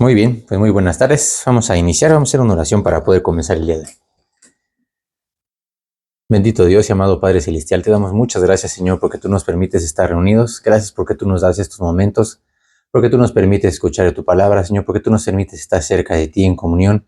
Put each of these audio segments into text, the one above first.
Muy bien, pues muy buenas tardes. Vamos a iniciar, vamos a hacer una oración para poder comenzar el día de hoy. Bendito Dios y amado Padre Celestial, te damos muchas gracias, Señor, porque tú nos permites estar reunidos. Gracias porque tú nos das estos momentos, porque tú nos permites escuchar de tu palabra, Señor, porque tú nos permites estar cerca de ti en comunión.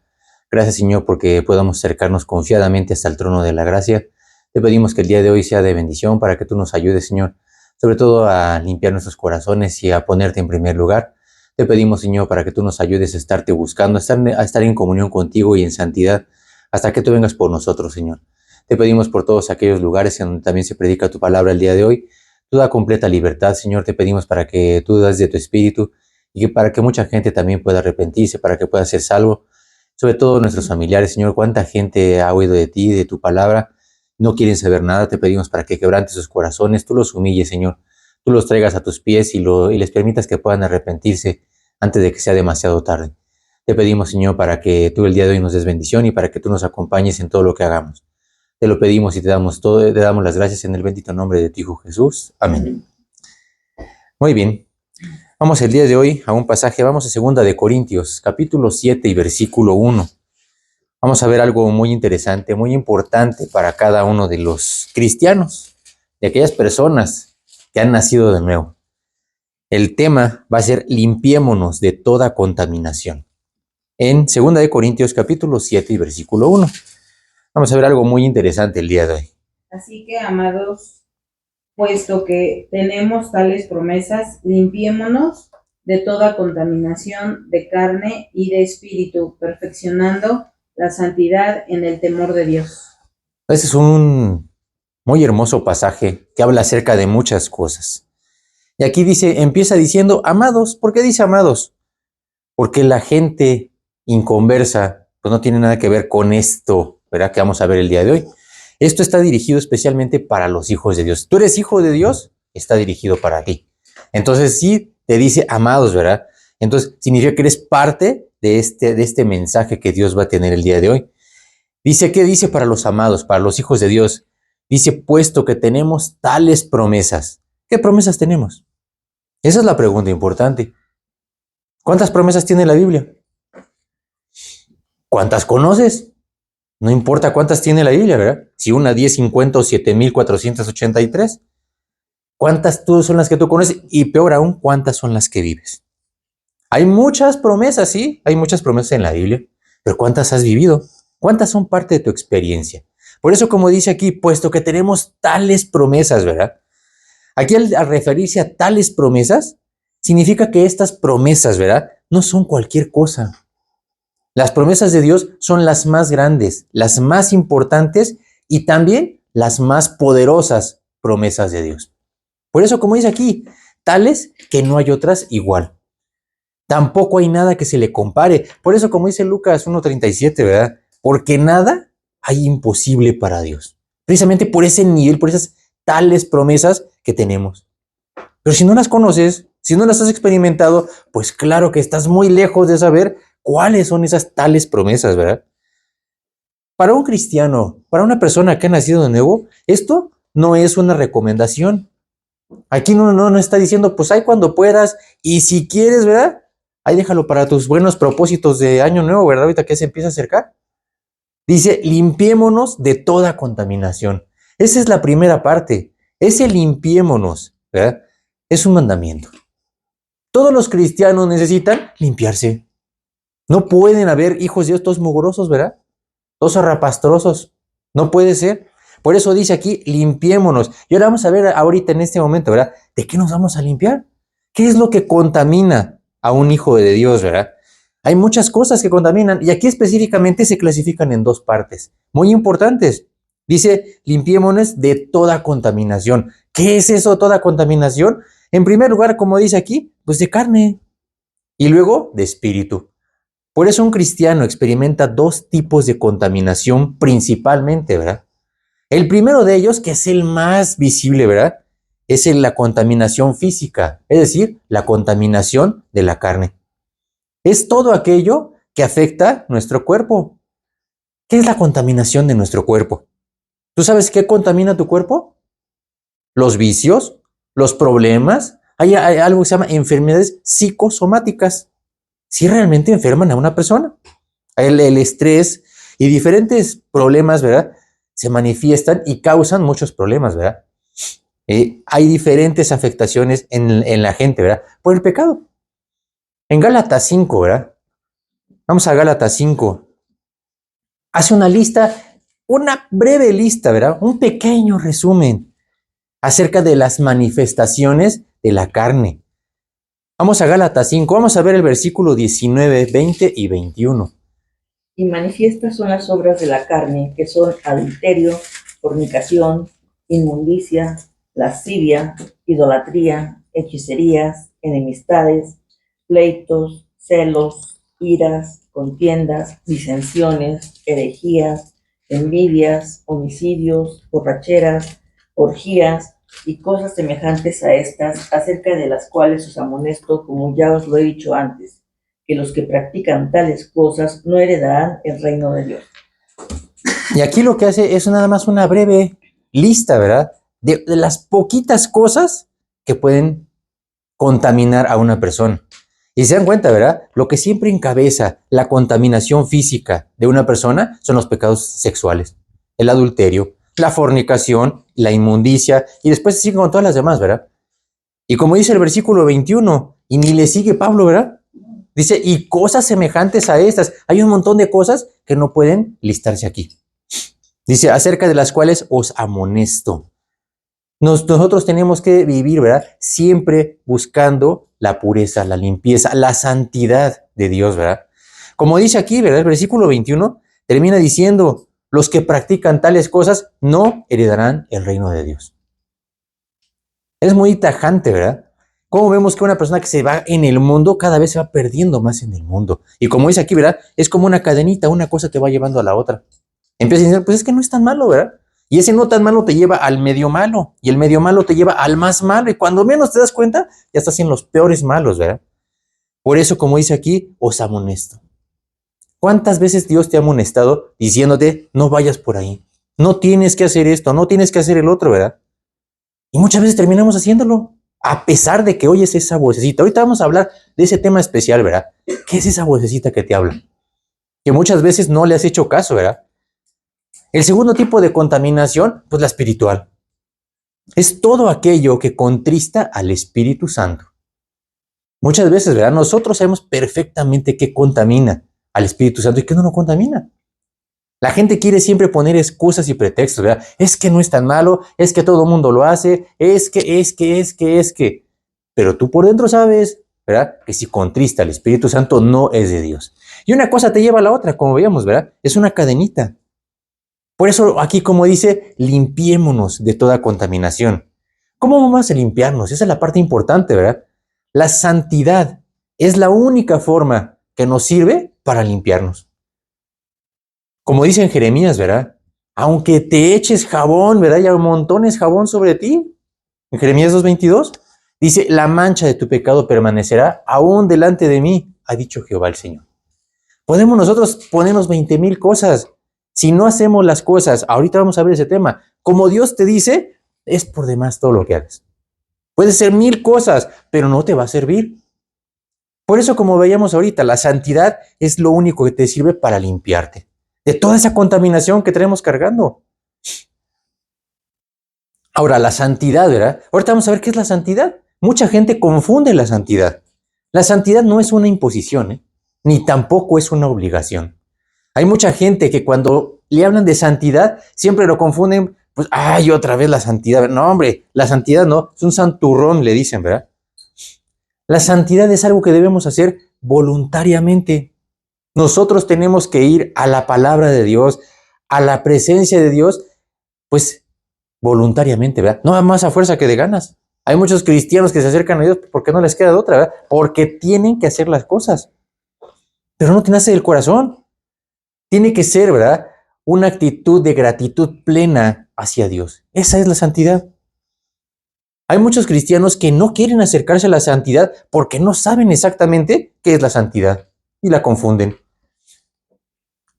Gracias, Señor, porque podamos acercarnos confiadamente hasta el trono de la gracia. Te pedimos que el día de hoy sea de bendición para que tú nos ayudes, Señor, sobre todo a limpiar nuestros corazones y a ponerte en primer lugar. Te pedimos, Señor, para que tú nos ayudes a estarte buscando, a estar en comunión contigo y en santidad, hasta que tú vengas por nosotros, Señor. Te pedimos por todos aquellos lugares en donde también se predica tu palabra el día de hoy. Tú da completa libertad, Señor. Te pedimos para que tú das de tu espíritu y que para que mucha gente también pueda arrepentirse, para que pueda ser salvo. Sobre todo nuestros familiares, Señor. Cuánta gente ha oído de ti, de tu palabra, no quieren saber nada. Te pedimos para que quebrantes sus corazones, tú los humilles, Señor. Tú los traigas a tus pies y les permitas que puedan arrepentirse antes de que sea demasiado tarde. Te pedimos, Señor, para que tú el día de hoy nos des bendición y para que tú nos acompañes en todo lo que hagamos. Te lo pedimos y te damos las gracias en el bendito nombre de tu Hijo Jesús. Amén. Muy bien. Vamos el día de hoy a un pasaje, vamos a 2 de Corintios, capítulo 7 y versículo 1. Vamos a ver algo muy interesante, muy importante para cada uno de los cristianos, de aquellas personas que han nacido de nuevo. El tema va a ser limpiémonos de toda contaminación. En 2 de Corintios, capítulo 7 y versículo 1. Vamos a ver algo muy interesante el día de hoy. Así que, amados, puesto que tenemos tales promesas, limpiémonos de toda contaminación de carne y de espíritu, perfeccionando la santidad en el temor de Dios. Ese es un muy hermoso pasaje que habla acerca de muchas cosas. Y aquí empieza diciendo, amados. ¿Por qué dice amados? Porque la gente inconversa, pues no tiene nada que ver con esto, ¿verdad? Que vamos a ver el día de hoy. Esto está dirigido especialmente para los hijos de Dios. Tú eres hijo de Dios, está dirigido para ti. Entonces sí te dice amados, ¿verdad? Entonces significa que eres parte de este mensaje que Dios va a tener el día de hoy. Dice, ¿qué dice para los amados, para los hijos de Dios? Dice, puesto que tenemos tales promesas. ¿Qué promesas tenemos? Esa es la pregunta importante. ¿Cuántas promesas tiene la Biblia? ¿Cuántas conoces? No importa cuántas tiene la Biblia, ¿verdad? Si una, 10, 50 o 7,483. ¿Cuántas tú son las que tú conoces? Y peor aún, ¿cuántas son las que vives? Hay muchas promesas, sí, hay muchas promesas en la Biblia, pero ¿cuántas has vivido? ¿Cuántas son parte de tu experiencia? Por eso, como dice aquí, puesto que tenemos tales promesas, ¿verdad? Aquí al referirse a tales promesas, significa que estas promesas, ¿verdad? No son cualquier cosa. Las promesas de Dios son las más grandes, las más importantes y también las más poderosas promesas de Dios. Por eso, como dice aquí, tales que no hay otras igual. Tampoco hay nada que se le compare. Por eso, como dice Lucas 1:37, ¿verdad? Porque nada hay imposible para Dios. Precisamente por ese nivel, por esas tales promesas que tenemos. Pero si no las conoces, si no las has experimentado, pues claro que estás muy lejos de saber cuáles son esas tales promesas, ¿verdad? Para un cristiano, para una persona que ha nacido de nuevo, esto no es una recomendación. Aquí no está diciendo, pues ahí cuando puedas y si quieres, ¿verdad? Ahí déjalo para tus buenos propósitos de año nuevo, ¿verdad? Ahorita que se empieza a acercar. Dice, limpiémonos de toda contaminación. Esa es la primera parte. Ese limpiémonos, ¿verdad? Es un mandamiento. Todos los cristianos necesitan limpiarse. No pueden haber hijos de Dios todos mugrosos, ¿verdad? Todos arrapastrosos. No puede ser. Por eso dice aquí, limpiémonos. Y ahora vamos a ver ahorita en este momento, ¿verdad? ¿De qué nos vamos a limpiar? ¿Qué es lo que contamina a un hijo de Dios, verdad? Hay muchas cosas que contaminan y aquí específicamente se clasifican en dos partes, muy importantes. Dice, limpiémonos de toda contaminación. ¿Qué es eso, toda contaminación? En primer lugar, como dice aquí, pues de carne y luego de espíritu. Por eso un cristiano experimenta dos tipos de contaminación principalmente, ¿verdad? El primero de ellos, que es el más visible, ¿verdad? Es la contaminación física, es decir, la contaminación de la carne. Es todo aquello que afecta nuestro cuerpo. ¿Qué es la contaminación de nuestro cuerpo? ¿Tú sabes qué contamina tu cuerpo? Los vicios, los problemas. Hay algo que se llama enfermedades psicosomáticas. sí realmente enferman a una persona. El estrés y diferentes problemas, ¿verdad? Se manifiestan y causan muchos problemas, ¿verdad? Hay diferentes afectaciones en la gente, ¿verdad? Por el pecado. En Gálatas 5, ¿verdad? Vamos a Gálatas 5. Hace una lista, una breve lista, ¿verdad? Un pequeño resumen acerca de las manifestaciones de la carne. Vamos a Gálatas 5, vamos a ver el versículo 19, 20 y 21. Y manifiestas son las obras de la carne, que son adulterio, fornicación, inmundicia, lascivia, idolatría, hechicerías, enemistades, pleitos, celos, iras, contiendas, disensiones, herejías, envidias, homicidios, borracheras, orgías y cosas semejantes a estas, acerca de las cuales os amonesto, como ya os lo he dicho antes, que los que practican tales cosas no heredarán el reino de Dios. Y aquí lo que hace es nada más una breve lista, ¿verdad? De las poquitas cosas que pueden contaminar a una persona. Y se dan cuenta, ¿verdad? Lo que siempre encabeza la contaminación física de una persona son los pecados sexuales, el adulterio, la fornicación, la inmundicia, y después se siguen con todas las demás, ¿verdad? Y como dice el versículo 21, y ni le sigue Pablo, ¿verdad? Dice, y cosas semejantes a estas. Hay un montón de cosas que no pueden listarse aquí. Dice, acerca de las cuales os amonesto. Nosotros tenemos que vivir, ¿verdad? Siempre buscando la pureza, la limpieza, la santidad de Dios, ¿verdad? Como dice aquí, ¿verdad? El versículo 21 termina diciendo, los que practican tales cosas no heredarán el reino de Dios. Es muy tajante, ¿verdad? Cómo vemos que una persona que se va en el mundo cada vez se va perdiendo más en el mundo. Y como dice aquí, ¿verdad? Es como una cadenita, una cosa te va llevando a la otra. Empiezas a decir, pues es que no es tan malo, ¿verdad? Y ese no tan malo te lleva al medio malo. Y el medio malo te lleva al más malo. Y cuando menos te das cuenta, ya estás en los peores malos, ¿verdad? Por eso, como dice aquí, os amonesto. ¿Cuántas veces Dios te ha amonestado diciéndote, no vayas por ahí? No tienes que hacer esto, no tienes que hacer el otro, ¿verdad? Y muchas veces terminamos haciéndolo, a pesar de que oyes esa vocecita. Ahorita vamos a hablar de ese tema especial, ¿verdad? ¿Qué es esa vocecita que te habla? Que muchas veces no le has hecho caso, ¿verdad? El segundo tipo de contaminación, pues la espiritual. Es todo aquello que contrista al Espíritu Santo. Muchas veces, ¿verdad? Nosotros sabemos perfectamente qué contamina al Espíritu Santo y qué no lo contamina. La gente quiere siempre poner excusas y pretextos, ¿verdad? Es que no es tan malo, es que todo el mundo lo hace, es que. Pero tú por dentro sabes, ¿verdad? Que si contrista al Espíritu Santo no es de Dios. Y una cosa te lleva a la otra, como veíamos, ¿verdad? Es una cadenita. Por eso aquí, como dice, limpiémonos de toda contaminación. ¿Cómo vamos a limpiarnos? Esa es la parte importante, ¿verdad? La santidad es la única forma que nos sirve para limpiarnos. Como dice en Jeremías, ¿verdad? Aunque te eches jabón, ¿verdad? Y hay montones jabón sobre ti. En Jeremías 2:22 dice, la mancha de tu pecado permanecerá aún delante de mí, ha dicho Jehová el Señor. Podemos nosotros ponernos 20,000 cosas. Si no hacemos las cosas, ahorita vamos a ver ese tema, como Dios te dice, es por demás todo lo que hagas. Puede ser 1,000 cosas, pero no te va a servir. Por eso, como veíamos ahorita, la santidad es lo único que te sirve para limpiarte de toda esa contaminación que traemos cargando. Ahora, la santidad, ¿verdad? Ahorita vamos a ver qué es la santidad. Mucha gente confunde la santidad. La santidad no es una imposición, ni tampoco es una obligación. Hay mucha gente que cuando le hablan de santidad, siempre lo confunden, pues, ay, otra vez la santidad. No, hombre, la santidad no, es un santurrón, le dicen, ¿verdad? La santidad es algo que debemos hacer voluntariamente. Nosotros tenemos que ir a la palabra de Dios, a la presencia de Dios, pues voluntariamente, ¿verdad? No más a fuerza que de ganas. Hay muchos cristianos que se acercan a Dios porque no les queda de otra, ¿verdad? Porque tienen que hacer las cosas, pero no te nace del corazón. Tiene que ser, ¿verdad? Una actitud de gratitud plena hacia Dios. Esa es la santidad. Hay muchos cristianos que no quieren acercarse a la santidad porque no saben exactamente qué es la santidad y la confunden.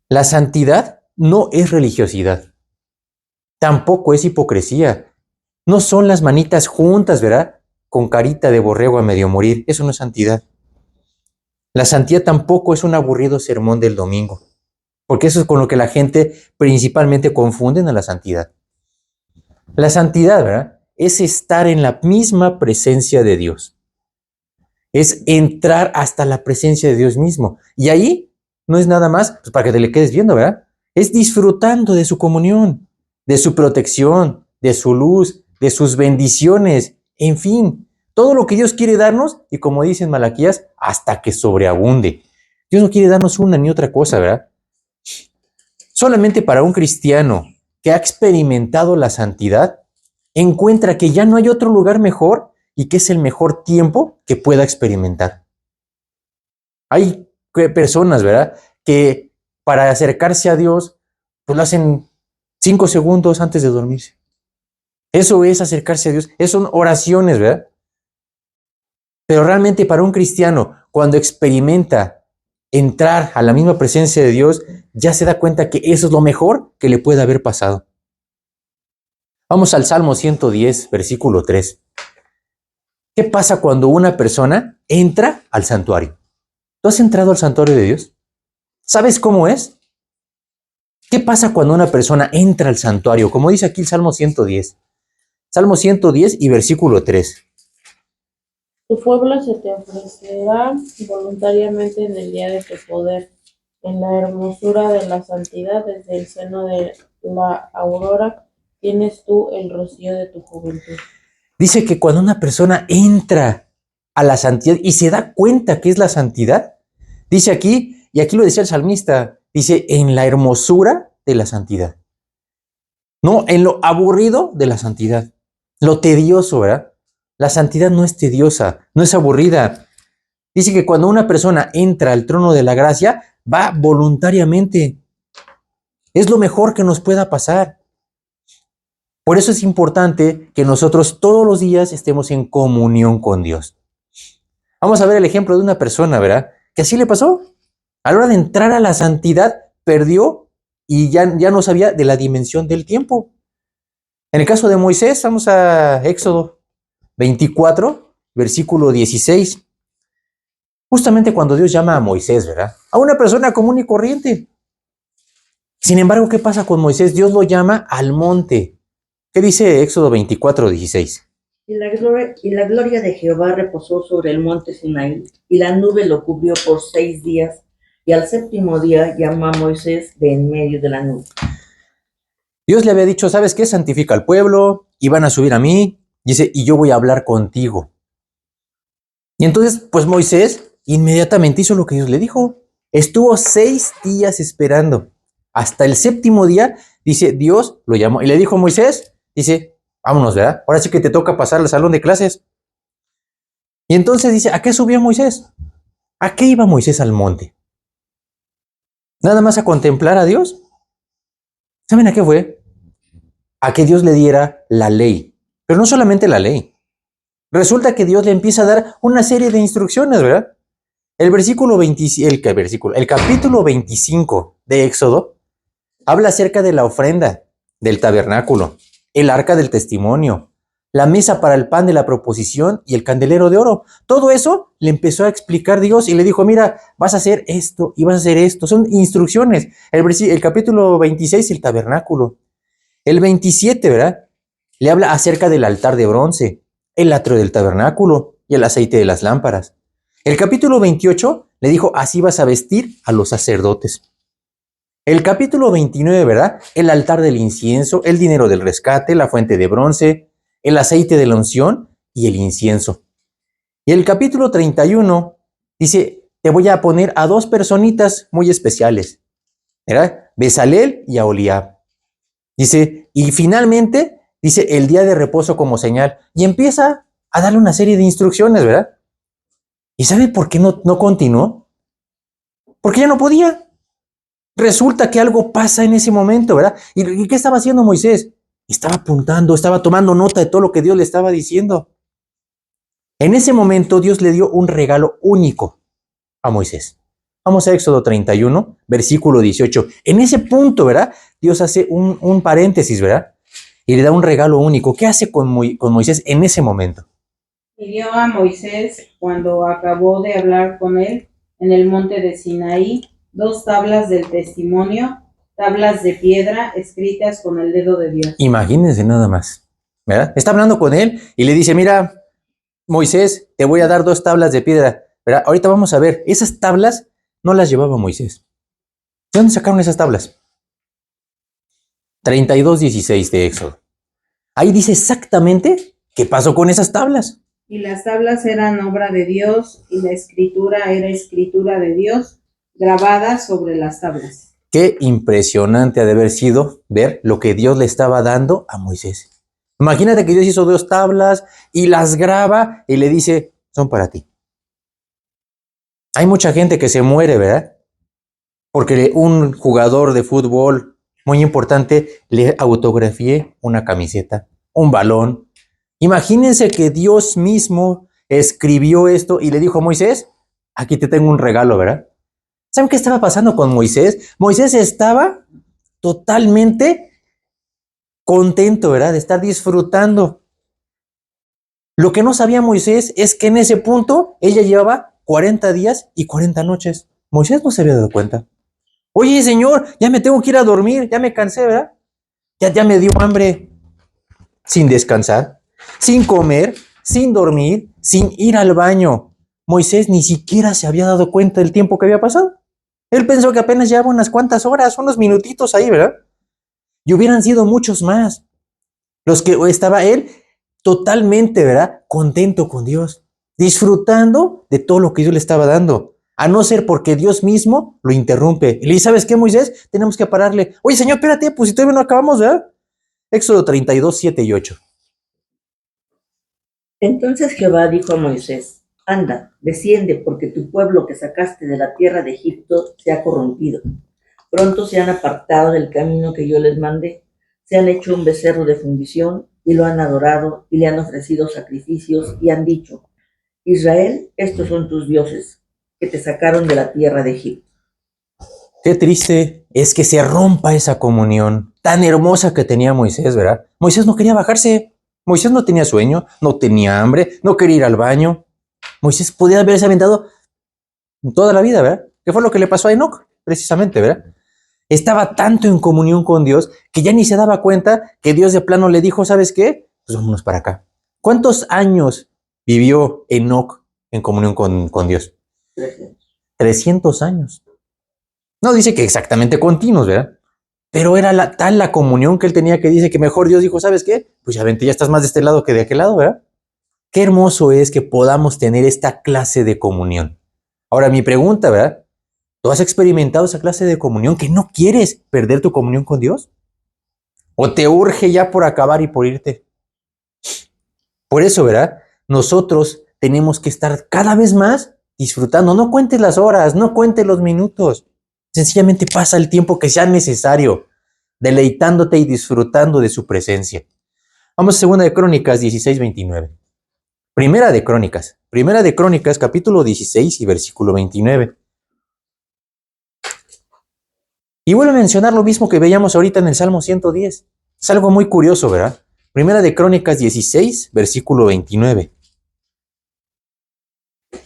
La santidad no es religiosidad, tampoco es hipocresía. No son las manitas juntas, ¿verdad? Con carita de borrego a medio morir. Eso no es santidad. La santidad tampoco es un aburrido sermón del domingo, porque eso es con lo que la gente principalmente confunden a la santidad. La santidad, ¿verdad?, es estar en la misma presencia de Dios. Es entrar hasta la presencia de Dios mismo. Y ahí no es nada más, pues para que te le quedes viendo, ¿verdad? Es disfrutando de su comunión, de su protección, de su luz, de sus bendiciones, en fin, todo lo que Dios quiere darnos, y como dice en Malaquías, hasta que sobreabunde. Dios no quiere darnos una ni otra cosa, ¿verdad? Solamente para un cristiano que ha experimentado la santidad, encuentra que ya no hay otro lugar mejor y que es el mejor tiempo que pueda experimentar. Hay personas, ¿verdad?, que para acercarse a Dios, pues lo hacen 5 segundos antes de dormirse. Eso es acercarse a Dios. Eso son oraciones, ¿verdad? Pero realmente para un cristiano, cuando experimenta entrar a la misma presencia de Dios, ya se da cuenta que eso es lo mejor que le puede haber pasado. Vamos al Salmo 110, versículo 3. ¿Qué pasa cuando una persona entra al santuario? ¿Tú has entrado al santuario de Dios? ¿Sabes cómo es? ¿Qué pasa cuando una persona entra al santuario? Como dice aquí el Salmo 110. Salmo 110 y versículo 3. Tu pueblo se te ofrecerá voluntariamente en el día de tu poder, en la hermosura de la santidad, desde el seno de la aurora, tienes tú el rocío de tu juventud. Dice que cuando una persona entra a la santidad y se da cuenta que es la santidad, dice aquí, y aquí lo decía el salmista, dice, en la hermosura de la santidad. No, en lo aburrido de la santidad. Lo tedioso, ¿verdad? La santidad no es tediosa, no es aburrida. Dice que cuando una persona entra al trono de la gracia, va voluntariamente. Es lo mejor que nos pueda pasar. Por eso es importante que nosotros todos los días estemos en comunión con Dios. Vamos a ver el ejemplo de una persona, ¿verdad?, que así le pasó. A la hora de entrar a la santidad, perdió y ya no sabía de la dimensión del tiempo. En el caso de Moisés, vamos a Éxodo 24, versículo 16. Justamente cuando Dios llama a Moisés, ¿verdad?, a una persona común y corriente. Sin embargo, ¿qué pasa con Moisés? Dios lo llama al monte. ¿Qué dice Éxodo 24, 16? Y la gloria de Jehová reposó sobre el monte Sinaí, y la nube lo cubrió por 6 días, y al séptimo día llamó a Moisés de en medio de la nube. Dios le había dicho, ¿sabes qué? Santifica al pueblo, y van a subir a mí, dice, y yo voy a hablar contigo. Y entonces, pues Moisés inmediatamente hizo lo que Dios le dijo. Estuvo 6 días esperando. Hasta el séptimo día, dice, Dios lo llamó y le dijo a Moisés, dice, vámonos, ¿verdad? Ahora sí que te toca pasar al salón de clases. Y entonces dice, ¿a qué subió Moisés? ¿A qué iba Moisés al monte? ¿Nada más a contemplar a Dios? ¿Saben a qué fue? A que Dios le diera la ley. Pero no solamente la ley. Resulta que Dios le empieza a dar una serie de instrucciones, ¿verdad? El capítulo 25 de Éxodo habla acerca de la ofrenda del tabernáculo, el arca del testimonio, la mesa para el pan de la proposición y el candelero de oro. Todo eso le empezó a explicar Dios y le dijo, mira, vas a hacer esto y vas a hacer esto. Son instrucciones. El capítulo 26, el tabernáculo. El 27, ¿verdad?, le habla acerca del altar de bronce, el atrio del tabernáculo y el aceite de las lámparas. El capítulo 28 le dijo, así vas a vestir a los sacerdotes. El capítulo 29, ¿verdad?, el altar del incienso, el dinero del rescate, la fuente de bronce, el aceite de la unción y el incienso. Y el capítulo 31 dice, te voy a poner a 2 personitas muy especiales, ¿verdad?, Bezalel y Aholiab. Dice, y finalmente, dice, el día de reposo como señal. Y empieza a darle una serie de instrucciones, ¿verdad? ¿Y sabe por qué no continuó? Porque ya no podía. Resulta que algo pasa en ese momento, ¿verdad? ¿Y qué estaba haciendo Moisés? Estaba apuntando, estaba tomando nota de todo lo que Dios le estaba diciendo. En ese momento Dios le dio un regalo único a Moisés. Vamos a Éxodo 31, versículo 18. En ese punto, ¿verdad?, Dios hace un paréntesis, ¿verdad?, y le da un regalo único. ¿Qué hace con Moisés en ese momento? Pidió a Moisés, cuando acabó de hablar con él, en el monte de Sinaí 2 tablas del testimonio, tablas de piedra escritas con el dedo de Dios. Imagínense nada más, ¿verdad? Está hablando con él y le dice, mira, Moisés, te voy a dar 2 tablas de piedra, ¿verdad? Ahorita vamos a ver, esas tablas no las llevaba Moisés. ¿De dónde sacaron esas tablas? 32:16 de Éxodo. Ahí dice exactamente qué pasó con esas tablas. Y las tablas eran obra de Dios, y la escritura era escritura de Dios, grabada sobre las tablas. Qué impresionante ha de haber sido ver lo que Dios le estaba dando a Moisés. Imagínate que Dios hizo 2 tablas y las graba y le dice, son para ti. Hay mucha gente que se muere, ¿verdad? Porque un jugador de fútbol muy importante le autografié una camiseta, un balón. Imagínense que Dios mismo escribió esto y le dijo a Moisés, aquí te tengo un regalo, ¿verdad? ¿Saben qué estaba pasando con Moisés? Moisés estaba totalmente contento, ¿verdad? De estar disfrutando. Lo que no sabía Moisés es que en ese punto ella llevaba 40 días y 40 noches. Moisés no se había dado cuenta. Oye, Señor, ya me tengo que ir a dormir, ya me cansé, ¿verdad? Ya me dio hambre. Sin descansar, sin comer, sin dormir, sin ir al baño. Moisés ni siquiera se había dado cuenta del tiempo que había pasado. Él pensó que apenas llevaba unas cuantas horas, unos minutitos ahí, ¿verdad? Y hubieran sido muchos más. Los que estaba él totalmente, ¿verdad? Contento con Dios, disfrutando de todo lo que Dios le estaba dando. A no ser porque Dios mismo lo interrumpe. Y le dice, ¿sabes qué, Moisés? Tenemos que pararle. Oye, Señor, espérate, pues si todavía no acabamos, ¿verdad? Éxodo 32, 7 y 8. Entonces Jehová dijo a Moisés, anda, desciende, porque tu pueblo que sacaste de la tierra de Egipto se ha corrompido. Pronto se han apartado del camino que yo les mandé, se han hecho un becerro de fundición y lo han adorado y le han ofrecido sacrificios y han dicho, Israel, estos son tus dioses, que te sacaron de la tierra de Egipto. Qué triste es que se rompa esa comunión tan hermosa que tenía Moisés, ¿verdad? Moisés no quería bajarse. Moisés no tenía sueño, no tenía hambre, no quería ir al baño. Moisés podía haberse aventado toda la vida, ¿verdad? ¿Qué fue lo que le pasó a Enoc? Precisamente, ¿verdad? Estaba tanto en comunión con Dios que ya ni se daba cuenta que Dios de plano le dijo, ¿sabes qué? Pues vámonos para acá. ¿Cuántos años vivió Enoc en comunión con Dios? 300 años. No dice que exactamente continuos, ¿verdad? Pero era tal la comunión que él tenía que dice que mejor Dios dijo, ¿sabes qué? Pues ya vente, ya estás más de este lado que de aquel lado, ¿verdad? Qué hermoso es que podamos tener esta clase de comunión. Ahora mi pregunta, ¿verdad? ¿Tú has experimentado esa clase de comunión que no quieres perder tu comunión con Dios? ¿O te urge ya por acabar y por irte? Por eso, ¿verdad? Nosotros tenemos que estar cada vez más disfrutando. No cuentes las horas, no cuentes los minutos. Sencillamente pasa el tiempo que sea necesario, deleitándote y disfrutando de su presencia. Vamos a Segunda de Crónicas 16, 29. Primera de Crónicas, capítulo 16 y versículo 29. Y vuelve a mencionar lo mismo que veíamos ahorita en el Salmo 110. Es algo muy curioso, ¿verdad? Primera de Crónicas 16, versículo 29.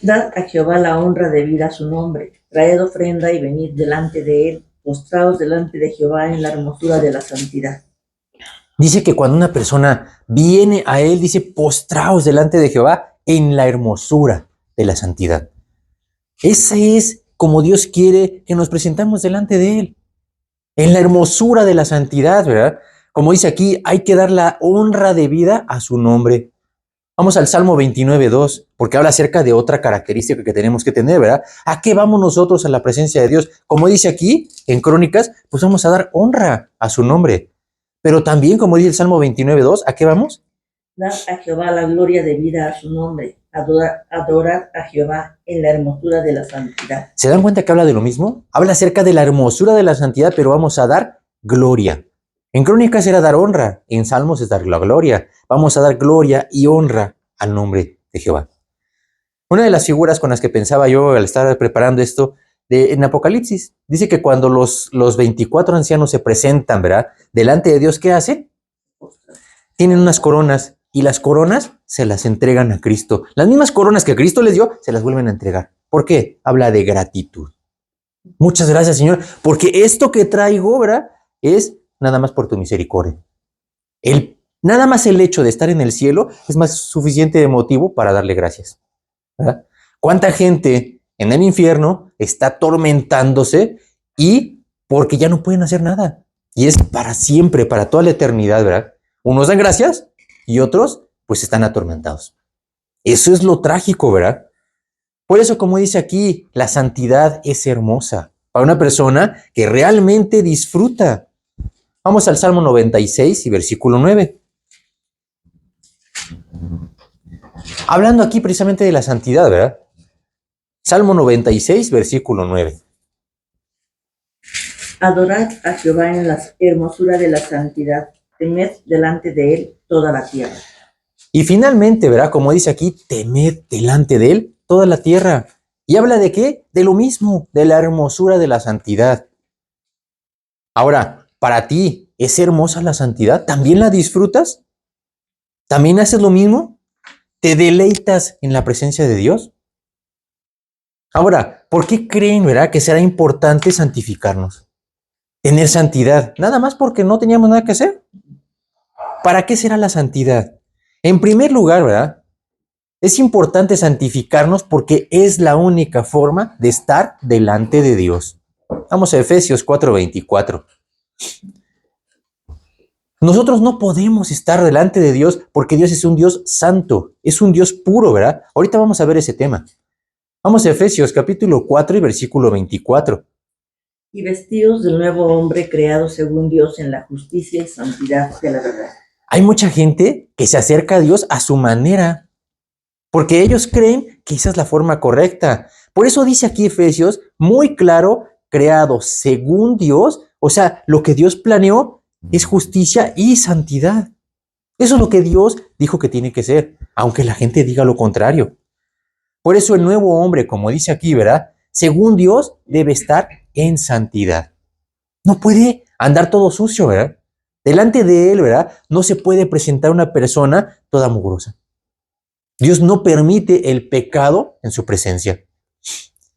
Dad a Jehová la honra debida a su nombre, traed ofrenda y venid delante de él, postraos delante de Jehová en la hermosura de la santidad. Dice que cuando una persona viene a él, dice, postraos delante de Jehová en la hermosura de la santidad. Ese es como Dios quiere que nos presentamos delante de él, en la hermosura de la santidad, ¿verdad? Como dice aquí, hay que dar la honra debida a su nombre. Vamos al Salmo 29, 2, porque habla acerca de otra característica que tenemos que tener, ¿verdad? ¿A qué vamos nosotros a la presencia de Dios? Como dice aquí en Crónicas, pues vamos a dar honra a su nombre. Pero también, como dice el Salmo 29, 2, ¿a qué vamos? Dad a Jehová la gloria debida a su nombre, adorad a Jehová en la hermosura de la santidad. ¿Se dan cuenta que habla de lo mismo? Habla acerca de la hermosura de la santidad, pero vamos a dar gloria. En Crónicas era dar honra, en Salmos es dar la gloria. Vamos a dar gloria y honra al nombre de Jehová. Una de las figuras con las que pensaba yo al estar preparando esto, en Apocalipsis, dice que cuando los 24 ancianos se presentan, ¿verdad? Delante de Dios, ¿qué hacen? Tienen unas coronas y las coronas se las entregan a Cristo. Las mismas coronas que Cristo les dio, se las vuelven a entregar. ¿Por qué? Habla de gratitud. Muchas gracias, Señor, porque esto que traigo, ¿verdad? Es nada más por tu misericordia. Nada más el hecho de estar en el cielo es más suficiente de motivo para darle gracias, ¿verdad? ¿Cuánta gente en el infierno está atormentándose y porque ya no pueden hacer nada? Y es para siempre, para toda la eternidad, ¿verdad? Unos dan gracias y otros pues están atormentados. Eso es lo trágico, ¿verdad? Por eso, como dice aquí, la santidad es hermosa para una persona que realmente disfruta. Vamos al Salmo 96 y versículo 9. Hablando aquí precisamente de la santidad, ¿verdad? Salmo 96, versículo 9. Adorad a Jehová en la hermosura de la santidad, temed delante de él toda la tierra. Y finalmente, ¿verdad? Como dice aquí, temed delante de él toda la tierra. ¿Y habla de qué? De lo mismo, de la hermosura de la santidad. Ahora, para ti, ¿es hermosa la santidad? ¿También la disfrutas? ¿También haces lo mismo? ¿Te deleitas en la presencia de Dios? Ahora, ¿por qué creen, verdad, que será importante santificarnos? Tener santidad, nada más porque no teníamos nada que hacer. ¿Para qué será la santidad? En primer lugar, ¿verdad? Es importante santificarnos porque es la única forma de estar delante de Dios. Vamos a Efesios 4:24. Nosotros no podemos estar delante de Dios porque Dios es un Dios santo, es un Dios puro, ¿verdad? Ahorita vamos a ver ese tema. Vamos a Efesios capítulo 4 y versículo 24. Y vestidos del nuevo hombre creado según Dios en la justicia y santidad de la verdad. Hay mucha gente que se acerca a Dios a su manera, porque ellos creen que esa es la forma correcta. Por eso dice aquí Efesios, muy claro, creado según Dios, o sea, lo que Dios planeó es justicia y santidad. Eso es lo que Dios dijo que tiene que ser, aunque la gente diga lo contrario. Por eso el nuevo hombre, como dice aquí, ¿verdad? Según Dios, debe estar en santidad. No puede andar todo sucio, ¿verdad? Delante de él, ¿verdad? No se puede presentar una persona toda mugrosa. Dios no permite el pecado en su presencia.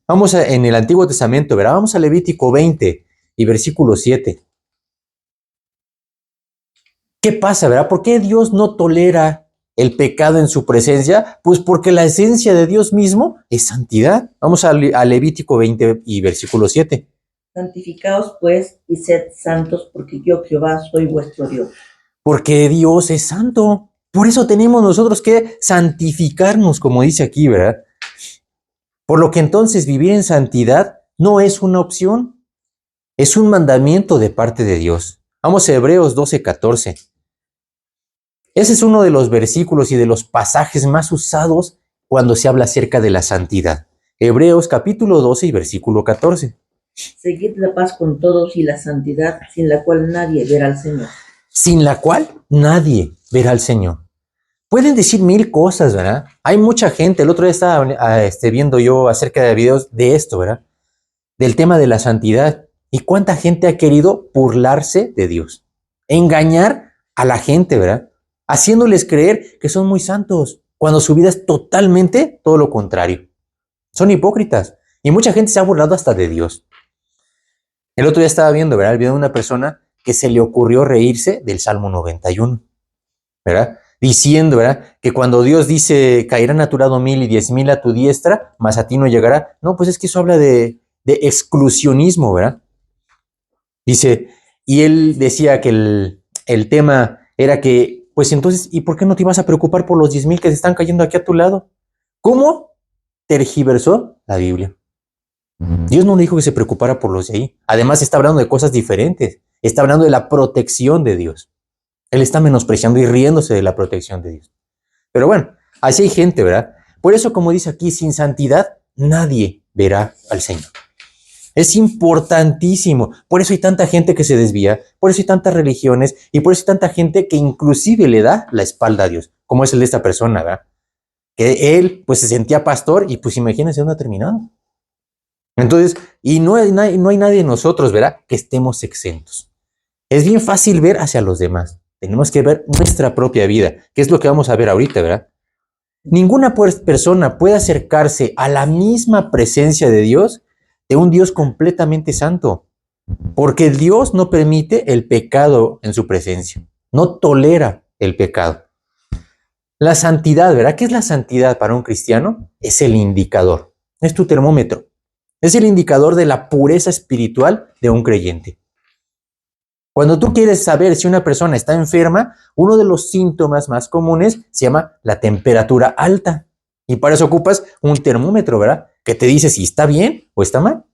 Vamos en el Antiguo Testamento, ¿verdad? Vamos a Levítico 20 y versículo 7. ¿Qué pasa, verdad? ¿Por qué Dios no tolera el pecado en su presencia? Pues porque la esencia de Dios mismo es santidad. Vamos a Levítico 20 y versículo 7. Santificaos pues y sed santos, porque yo Jehová soy vuestro Dios. Porque Dios es santo. Por eso tenemos nosotros que santificarnos, como dice aquí, ¿verdad? Por lo que entonces vivir en santidad no es una opción, es un mandamiento de parte de Dios. Vamos a Hebreos 12:14. Ese es uno de los versículos y de los pasajes más usados cuando se habla acerca de la santidad. Hebreos capítulo 12 y versículo 14. Seguid la paz con todos y la santidad, sin la cual nadie verá al Señor. Sin la cual nadie verá al Señor. Pueden decir mil cosas, ¿verdad? Hay mucha gente, el otro día estaba viendo yo acerca de videos de esto, ¿verdad? Del tema de la santidad. ¿Y cuánta gente ha querido burlarse de Dios? Engañar a la gente, ¿verdad? Haciéndoles creer que son muy santos, cuando su vida es totalmente todo lo contrario. Son hipócritas. Y mucha gente se ha burlado hasta de Dios. El otro día estaba viendo, ¿verdad? El video de una persona que se le ocurrió reírse del Salmo 91, ¿verdad? Diciendo, ¿verdad? Que cuando Dios dice, caerán a tu lado 1000 y 10,000 a tu diestra, mas a ti no llegará. No, pues es que eso habla de exclusionismo, ¿verdad? Dice, y él decía que el tema era que, pues entonces, ¿y por qué no te ibas a preocupar por los 10,000 que se están cayendo aquí a tu lado? ¿Cómo tergiversó la Biblia? Dios no le dijo que se preocupara por los de ahí. Además, está hablando de cosas diferentes. Está hablando de la protección de Dios. Él está menospreciando y riéndose de la protección de Dios. Pero bueno, así hay gente, ¿verdad? Por eso, como dice aquí, sin santidad nadie verá al Señor. Es importantísimo. Por eso hay tanta gente que se desvía, por eso hay tantas religiones y por eso hay tanta gente que inclusive le da la espalda a Dios, como es el de esta persona, ¿verdad? Que él pues se sentía pastor y pues imagínense dónde ha terminado. Entonces, y no hay nadie de nosotros, ¿verdad? Que estemos exentos. Es bien fácil ver hacia los demás. Tenemos que ver nuestra propia vida, que es lo que vamos a ver ahorita, ¿verdad? Ninguna persona puede acercarse a la misma presencia de Dios, de un Dios completamente santo, porque Dios no permite el pecado en su presencia, no tolera el pecado. La santidad, ¿verdad? ¿Qué es la santidad para un cristiano? Es el indicador, es tu termómetro, es el indicador de la pureza espiritual de un creyente. Cuando tú quieres saber si una persona está enferma, uno de los síntomas más comunes se llama la temperatura alta. Y para eso ocupas un termómetro, ¿verdad? Que te dice si está bien o está mal.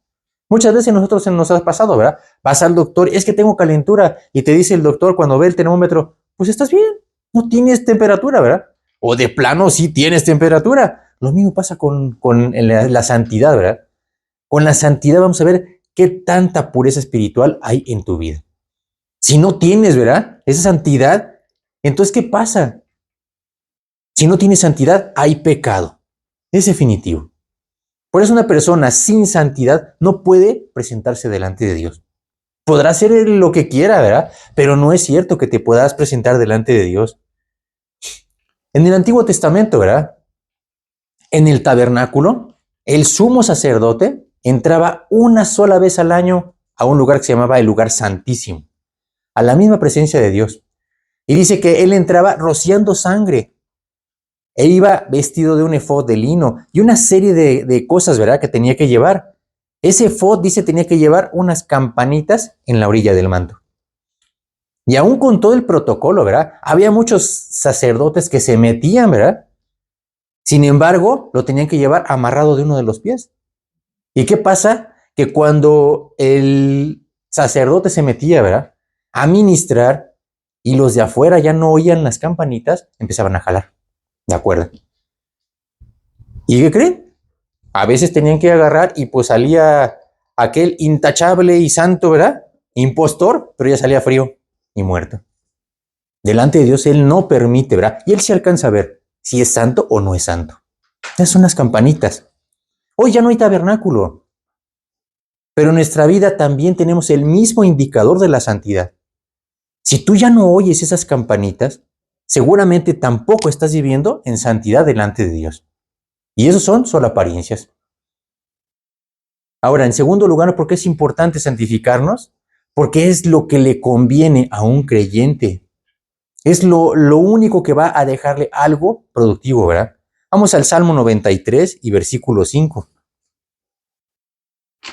Muchas veces nosotros nos ha pasado, ¿verdad? Vas al doctor, es que tengo calentura, y te dice el doctor cuando ve el termómetro, pues estás bien, no tienes temperatura, ¿verdad? O de plano sí tienes temperatura. Lo mismo pasa con la santidad, ¿verdad? Con la santidad vamos a ver qué tanta pureza espiritual hay en tu vida. Si no tienes, ¿verdad? Esa santidad, entonces, ¿qué pasa? Si no tienes santidad, hay pecado. Es definitivo. Por eso una persona sin santidad no puede presentarse delante de Dios. Podrá hacer lo que quiera, ¿verdad? Pero no es cierto que te puedas presentar delante de Dios. En el Antiguo Testamento, ¿verdad? En el tabernáculo, el sumo sacerdote entraba una sola vez al año a un lugar que se llamaba el lugar santísimo, a la misma presencia de Dios. Y dice que él entraba rociando sangre. Él iba vestido de un efod de lino y una serie de cosas, ¿verdad?, que tenía que llevar. Ese efod, dice, tenía que llevar unas campanitas en la orilla del manto. Y aún con todo el protocolo, ¿verdad? Había muchos sacerdotes que se metían, ¿verdad? Sin embargo, lo tenían que llevar amarrado de uno de los pies. ¿Y qué pasa? Que cuando el sacerdote se metía, ¿verdad?, a ministrar, y los de afuera ya no oían las campanitas, empezaban a jalar. ¿De acuerdo? ¿Y qué creen? A veces tenían que agarrar y pues salía aquel intachable y santo, ¿verdad? Impostor, pero ya salía frío y muerto. Delante de Dios Él no permite, ¿verdad? Y Él se alcanza a ver si es santo o no es santo. Esas son las campanitas. Hoy ya no hay tabernáculo, pero en nuestra vida también tenemos el mismo indicador de la santidad. Si tú ya no oyes esas campanitas, seguramente tampoco estás viviendo en santidad delante de Dios. Y eso son solo apariencias. Ahora, en segundo lugar, ¿por qué es importante santificarnos? Porque es lo que le conviene a un creyente. Es lo único que va a dejarle algo productivo, ¿verdad? Vamos al Salmo 93 y versículo 5.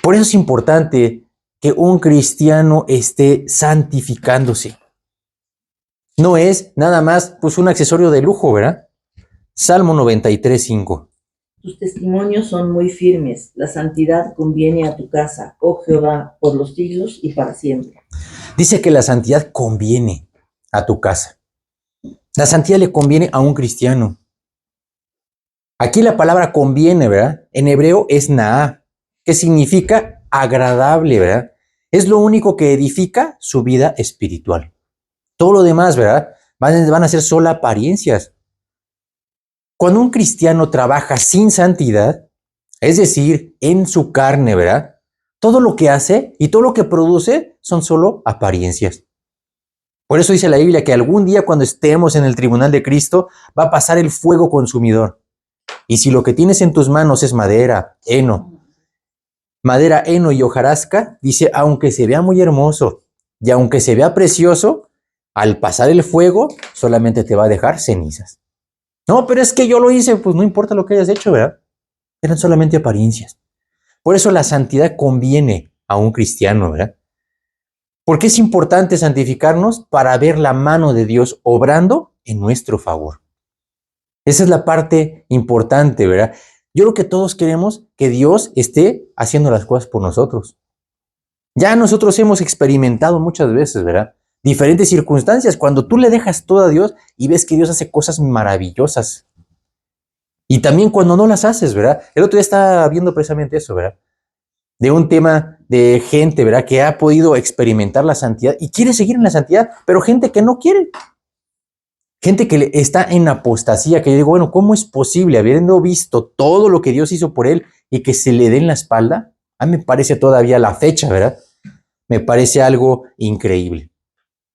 Por eso es importante que un cristiano esté santificándose. No es nada más pues un accesorio de lujo, ¿verdad? Salmo 93, 5. Tus testimonios son muy firmes. La santidad conviene a tu casa, oh Jehová, por los siglos y para siempre. Dice que la santidad conviene a tu casa. La santidad le conviene a un cristiano. Aquí la palabra conviene, ¿verdad? En hebreo es naá, que significa agradable, ¿verdad? Es lo único que edifica su vida espiritual. Todo lo demás, ¿verdad? Van a ser solo apariencias. Cuando un cristiano trabaja sin santidad, es decir, en su carne, ¿verdad? Todo lo que hace y todo lo que produce son solo apariencias. Por eso dice la Biblia que algún día cuando estemos en el tribunal de Cristo va a pasar el fuego consumidor. Y si lo que tienes en tus manos es madera, heno y hojarasca, dice, aunque se vea muy hermoso y aunque se vea precioso, al pasar el fuego solamente te va a dejar cenizas. No, pero es que yo lo hice, pues no importa lo que hayas hecho, ¿verdad? Eran solamente apariencias. Por eso la santidad conviene a un cristiano, ¿verdad? Porque es importante santificarnos para ver la mano de Dios obrando en nuestro favor. Esa es la parte importante, ¿verdad? Yo creo que todos queremos que Dios esté haciendo las cosas por nosotros. Ya nosotros hemos experimentado muchas veces, ¿verdad? Diferentes circunstancias, cuando tú le dejas todo a Dios y ves que Dios hace cosas maravillosas. Y también cuando no las haces, ¿verdad? El otro día estaba viendo precisamente eso, ¿verdad? De un tema de gente, ¿verdad? Que ha podido experimentar la santidad y quiere seguir en la santidad, pero gente que no quiere. Gente que está en apostasía, que yo digo, bueno, ¿cómo es posible, habiendo visto todo lo que Dios hizo por él y que se le dé en la espalda? A mí me parece todavía la fecha, ¿verdad? Me parece algo increíble.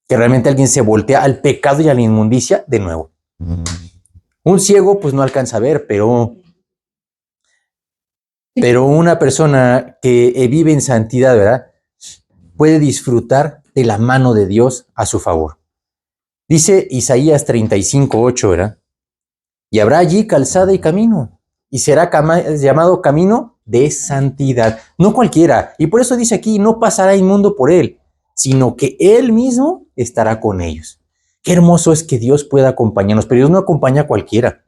Que realmente alguien se voltea al pecado y a la inmundicia de nuevo. Un ciego pues no alcanza a ver, pero una persona que vive en santidad, ¿verdad? Puede disfrutar de la mano de Dios a su favor. Dice Isaías 35:8, ¿verdad? Y habrá allí calzada y camino, y será llamado camino de santidad. No cualquiera, y por eso dice aquí, no pasará inmundo por él, sino que él mismo estará con ellos. Qué hermoso es que Dios pueda acompañarnos, pero Dios no acompaña a cualquiera.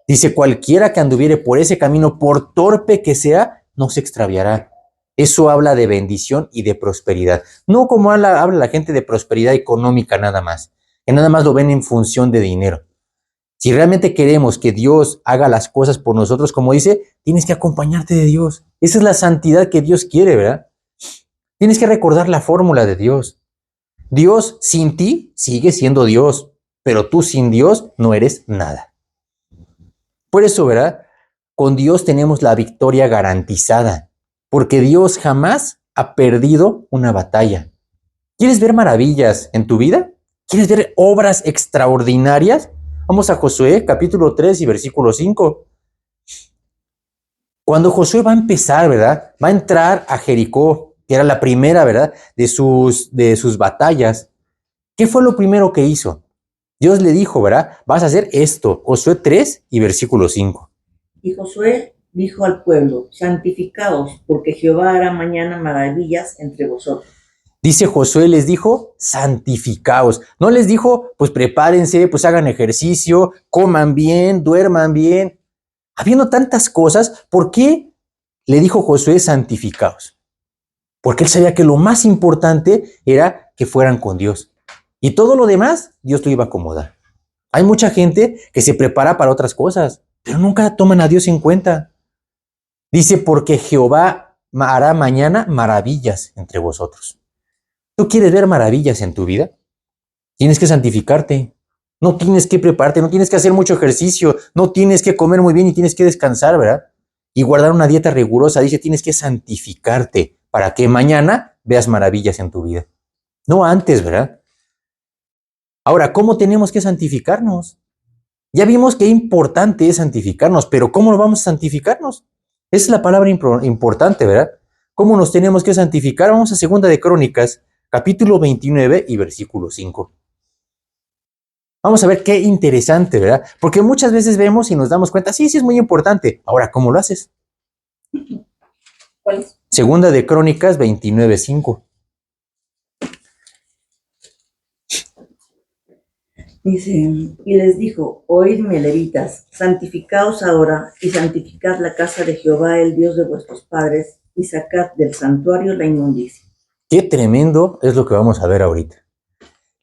Dice, cualquiera que anduviere por ese camino, por torpe que sea, no se extraviará. Eso habla de bendición y de prosperidad. No como habla la gente de prosperidad económica nada más, que nada más lo ven en función de dinero. Si realmente queremos que Dios haga las cosas por nosotros, como dice, tienes que acompañarte de Dios. Esa es la santidad que Dios quiere, ¿verdad? Tienes que recordar la fórmula de Dios. Dios sin ti sigue siendo Dios, pero tú sin Dios no eres nada. Por eso, ¿verdad? Con Dios tenemos la victoria garantizada, porque Dios jamás ha perdido una batalla. ¿Quieres ver maravillas en tu vida? ¿Quieres ver obras extraordinarias? Vamos a Josué, capítulo 3 y versículo 5. Cuando Josué va a empezar, ¿verdad? Va a entrar a Jericó, que era la primera, ¿verdad? De sus batallas. ¿Qué fue lo primero que hizo? Dios le dijo, ¿verdad? Vas a hacer esto. Josué 3 y versículo 5. Y Josué dijo al pueblo, santificaos, porque Jehová hará mañana maravillas entre vosotros. Dice Josué, les dijo, santificaos. No les dijo, pues prepárense, pues hagan ejercicio, coman bien, duerman bien. Habiendo tantas cosas, ¿por qué le dijo Josué, santificaos? Porque él sabía que lo más importante era que fueran con Dios. Y todo lo demás, Dios lo iba a acomodar. Hay mucha gente que se prepara para otras cosas, pero nunca toman a Dios en cuenta. Dice, porque Jehová hará mañana maravillas entre vosotros. ¿Tú quieres ver maravillas en tu vida? Tienes que santificarte. No tienes que prepararte, no tienes que hacer mucho ejercicio, no tienes que comer muy bien y tienes que descansar, ¿verdad? Y guardar una dieta rigurosa. Dice, tienes que santificarte para que mañana veas maravillas en tu vida. No antes, ¿verdad? Ahora, ¿cómo tenemos que santificarnos? Ya vimos qué importante es santificarnos, pero ¿cómo lo vamos a santificarnos? Esa es la palabra importante, ¿verdad? ¿Cómo nos tenemos que santificar? Vamos a 2 de Crónicas, capítulo 29 y versículo 5. Vamos a ver qué interesante, ¿verdad? Porque muchas veces vemos y nos damos cuenta, sí, es muy importante. Ahora, ¿cómo lo haces? ¿Cuál es? 2 de Crónicas 29, 5. Dice, y les dijo, oídme, levitas, santificaos ahora y santificad la casa de Jehová, el Dios de vuestros padres, y sacad del santuario la inmundicia. Qué tremendo es lo que vamos a ver ahorita.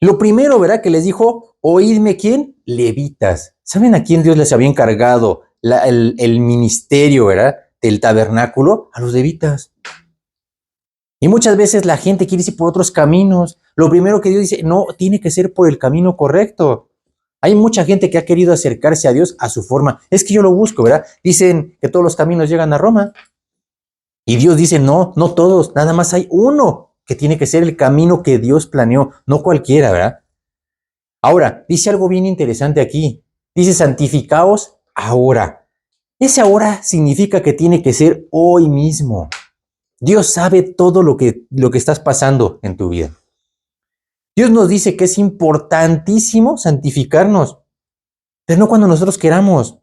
Lo primero, ¿verdad? Que les dijo, oídme, ¿quién? Levitas. ¿Saben a quién Dios les había encargado el ministerio, ¿verdad? Del tabernáculo? A los levitas. Y muchas veces la gente quiere ir por otros caminos. Lo primero que Dios dice, no, tiene que ser por el camino correcto. Hay mucha gente que ha querido acercarse a Dios a su forma. Es que yo lo busco, ¿verdad? Dicen que todos los caminos llegan a Roma. Y Dios dice, no, no todos, nada más hay uno que tiene que ser el camino que Dios planeó, no cualquiera, ¿verdad? Ahora, dice algo bien interesante aquí. Dice, santificaos ahora. Ese ahora significa que tiene que ser hoy mismo. Dios sabe todo lo que estás pasando en tu vida. Dios nos dice que es importantísimo santificarnos, pero no cuando nosotros queramos,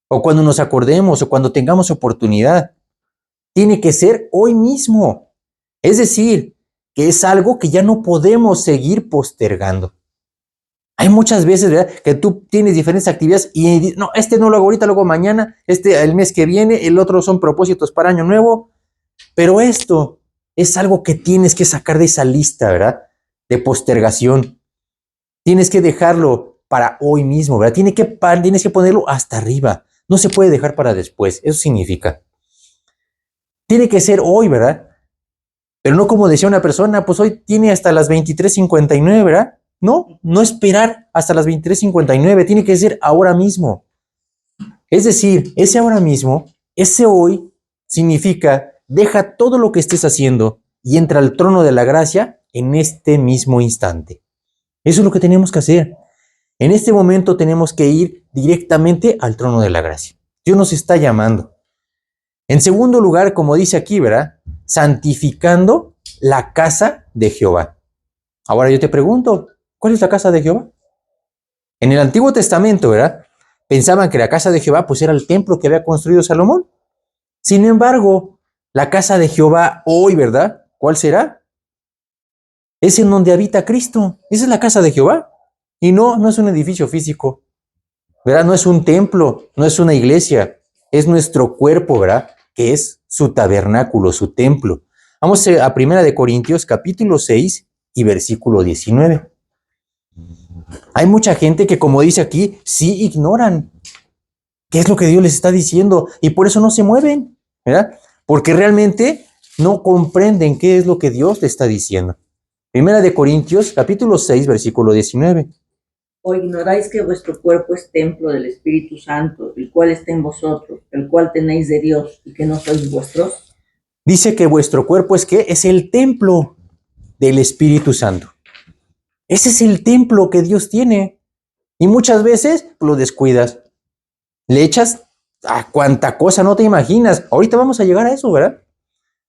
o cuando nos acordemos, o cuando tengamos oportunidad. Tiene que ser hoy mismo. Es decir, que es algo que ya no podemos seguir postergando. Hay muchas veces, ¿verdad?, que tú tienes diferentes actividades y no, no lo hago ahorita, lo hago mañana, el mes que viene, el otro son propósitos para año nuevo. Pero esto es algo que tienes que sacar de esa lista, ¿verdad?, de postergación. Tienes que dejarlo para hoy mismo, ¿verdad? Tienes que ponerlo hasta arriba. No se puede dejar para después. Eso significa. Tiene que ser hoy, ¿verdad? Pero no como decía una persona, pues hoy tiene hasta las 23:59, ¿verdad? No esperar hasta las 23:59. Tiene que ser ahora mismo. Es decir, ese ahora mismo, ese hoy, significa deja todo lo que estés haciendo y entra al trono de la gracia en este mismo instante. Eso es lo que tenemos que hacer. En este momento tenemos que ir directamente al trono de la gracia. Dios nos está llamando. En segundo lugar, como dice aquí, ¿verdad? Santificando la casa de Jehová. Ahora yo te pregunto, ¿cuál es la casa de Jehová? En el Antiguo Testamento, ¿verdad? Pensaban que la casa de Jehová pues era el templo que había construido Salomón. Sin embargo, la casa de Jehová hoy, ¿verdad? ¿Cuál será? Es en donde habita Cristo. Esa es la casa de Jehová. Y no es un edificio físico, ¿verdad? No es un templo, no es una iglesia. Es nuestro cuerpo, ¿verdad? Que es su tabernáculo, su templo. Vamos a 1 Corintios capítulo 6 y versículo 19. Hay mucha gente que, como dice aquí, sí ignoran qué es lo que Dios les está diciendo y por eso no se mueven, ¿verdad? Porque realmente no comprenden qué es lo que Dios les está diciendo. 1 Corintios capítulo 6, versículo 19. ¿O ignoráis que vuestro cuerpo es templo del Espíritu Santo, el cual está en vosotros, el cual tenéis de Dios y que no sois vuestros? Dice que vuestro cuerpo es ¿qué? Es el templo del Espíritu Santo. Ese es el templo que Dios tiene. Y muchas veces lo descuidas. Le echas a cuanta cosa no te imaginas. Ahorita vamos a llegar a eso, ¿verdad?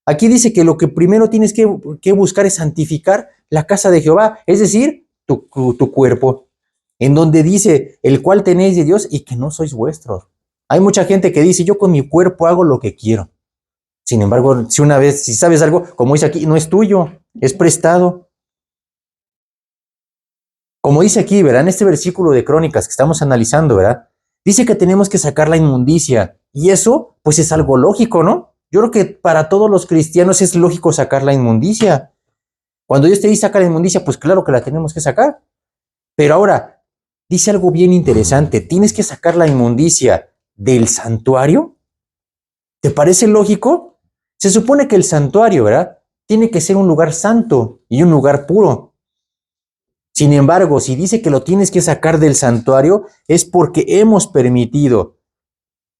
Aquí dice que lo que primero tienes que buscar es santificar la casa de Jehová, es decir, tu cuerpo, en donde dice, el cual tenéis de Dios y que no sois vuestros. Hay mucha gente que dice, yo con mi cuerpo hago lo que quiero. Sin embargo, si sabes algo, como dice aquí, no es tuyo, es prestado. Como dice aquí, ¿verdad? En este versículo de Crónicas que estamos analizando, ¿verdad? Dice que tenemos que sacar la inmundicia. Y eso, pues es algo lógico, ¿no? Yo creo que para todos los cristianos es lógico sacar la inmundicia. Cuando Dios te dice sacar la inmundicia, pues claro que la tenemos que sacar. Pero ahora, dice algo bien interesante. ¿Tienes que sacar la inmundicia del santuario? ¿Te parece lógico? Se supone que el santuario, ¿verdad? Tiene que ser un lugar santo y un lugar puro. Sin embargo, si dice que lo tienes que sacar del santuario, es porque hemos permitido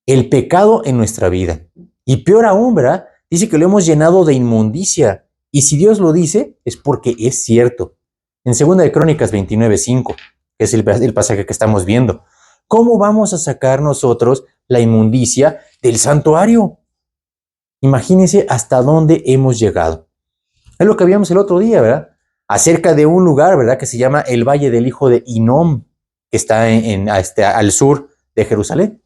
el pecado en nuestra vida. Y peor aún, ¿verdad? Dice que lo hemos llenado de inmundicia. Y si Dios lo dice, es porque es cierto. En 2 Crónicas 29:5, que es el pasaje que estamos viendo. ¿Cómo vamos a sacar nosotros la inmundicia del santuario? Imagínense hasta dónde hemos llegado. Es lo que habíamos el otro día, ¿verdad? Acerca de un lugar, ¿verdad? Que se llama el Valle del Hijo de Hinnom, que está al sur de Jerusalén.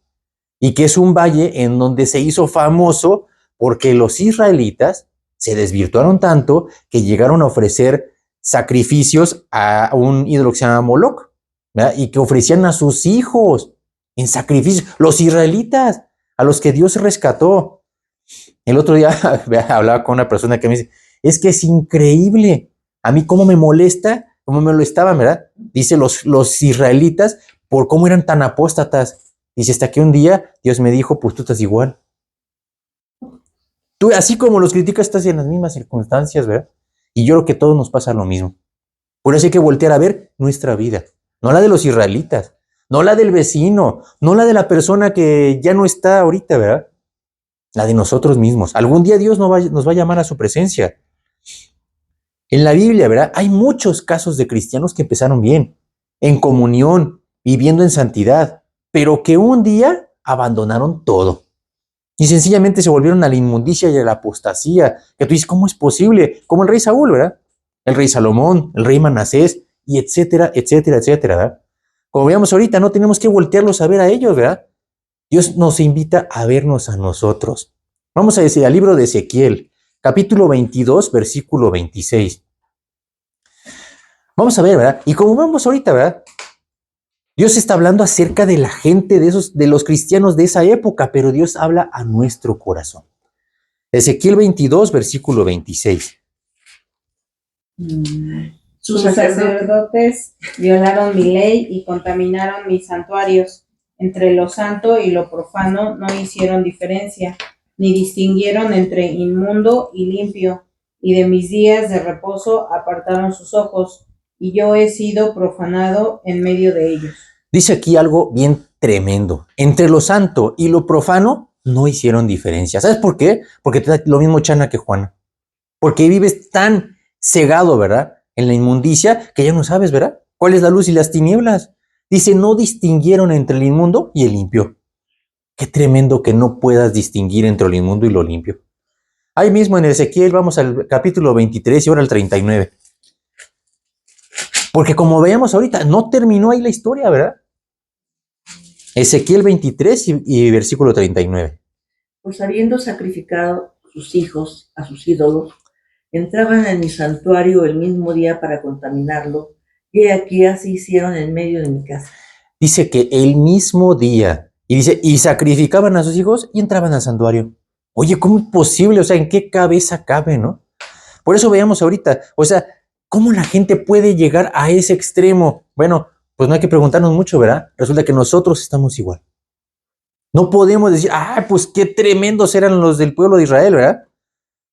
Y que es un valle en donde se hizo famoso porque los israelitas se desvirtuaron tanto que llegaron a ofrecer sacrificios a un ídolo que se llama Moloch, ¿verdad? Y que ofrecían a sus hijos en sacrificios, los israelitas, a los que Dios rescató. El otro día hablaba con una persona que me dice, es que es increíble, a mí cómo me molestaban, ¿verdad? Dice los israelitas por cómo eran tan apóstatas. Dice, hasta que un día Dios me dijo, pues tú estás igual. Tú, así como los criticas, estás en las mismas circunstancias, ¿verdad? Y yo creo que a todos nos pasa lo mismo. Por eso hay que voltear a ver nuestra vida, no la de los israelitas, no la del vecino, no la de la persona que ya no está ahorita, ¿verdad? La de nosotros mismos. Algún día Dios nos va a llamar a su presencia. En la Biblia, ¿verdad? Hay muchos casos de cristianos que empezaron bien, en comunión, viviendo en santidad, pero que un día abandonaron todo. Y sencillamente se volvieron a la inmundicia y a la apostasía. Que tú dices, ¿cómo es posible? Como el rey Saúl, ¿verdad? El rey Salomón, el rey Manasés, y etcétera, etcétera, etcétera, ¿verdad? Como veamos ahorita, no tenemos que voltearlos a ver a ellos, ¿verdad? Dios nos invita a vernos a nosotros. Vamos a decir al libro de Ezequiel, capítulo 22, versículo 26. Vamos a ver, ¿verdad? Y como vemos ahorita, ¿verdad? Dios está hablando acerca de la gente, de los cristianos de esa época, pero Dios habla a nuestro corazón. Ezequiel 22, versículo 26. Sus sacerdotes violaron mi ley y contaminaron mis santuarios. Entre lo santo y lo profano no hicieron diferencia, ni distinguieron entre inmundo y limpio, y de mis días de reposo apartaron sus ojos, y yo he sido profanado en medio de ellos. Dice aquí algo bien tremendo. Entre lo santo y lo profano no hicieron diferencia. ¿Sabes por qué? Porque te da lo mismo Chana que Juana. Porque vives tan cegado, ¿verdad? En la inmundicia que ya no sabes, ¿verdad? ¿Cuál es la luz y las tinieblas? Dice, no distinguieron entre el inmundo y el limpio. Qué tremendo que no puedas distinguir entre lo inmundo y lo limpio. Ahí mismo en Ezequiel, vamos al capítulo 23 y ahora al 39. Porque como veíamos ahorita, no terminó ahí la historia, ¿verdad? Ezequiel 23 y versículo 39. Pues habiendo sacrificado sus hijos a sus ídolos, entraban en mi santuario el mismo día para contaminarlo, y aquí así hicieron en medio de mi casa. Dice que el mismo día, y dice, y sacrificaban a sus hijos y entraban al santuario. Oye, ¿cómo es posible? O sea, ¿en qué cabeza cabe, no? Por eso veamos ahorita, o sea, ¿cómo la gente puede llegar a ese extremo? Bueno, pues no hay que preguntarnos mucho, ¿verdad? Resulta que nosotros estamos igual. No podemos decir, pues qué tremendos eran los del pueblo de Israel, ¿verdad?